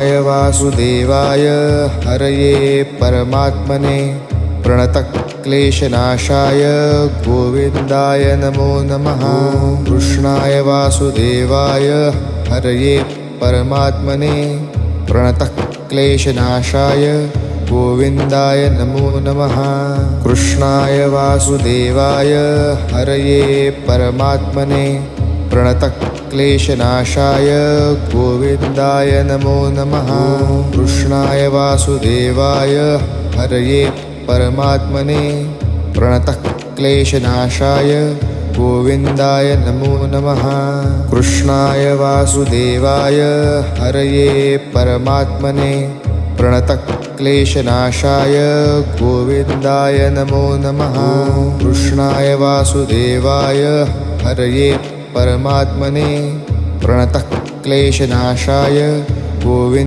वासुदेवाय हरये परमात्मने प्रणतक्लेशनाशाय गोविन्दाय नमो नमः। कृष्णाय वासुदेवाय हरये परमात्मने प्रणतक्लेशनाशाय गोविन्दाय नमो नमः। कृष्णाय वासुदेवाय हरये परमात्मने प्रणतक्लेशनाशाय गोविन्दाय नमो नमः। कृष्णाय वासुदेवाय हरये परमात्मने प्रणतक्लेशनाशाय गोविन्दाय नमो नमः। कृष्णाय वासुदेवाय हरये परमात्मने प्रणतक्लेशनाशाय गोविन्दाय नमो नमः। कृष्णाय वासुदेवाय हरये परमात्मने प्रणतक्लेशनाशाय गोविन्दाय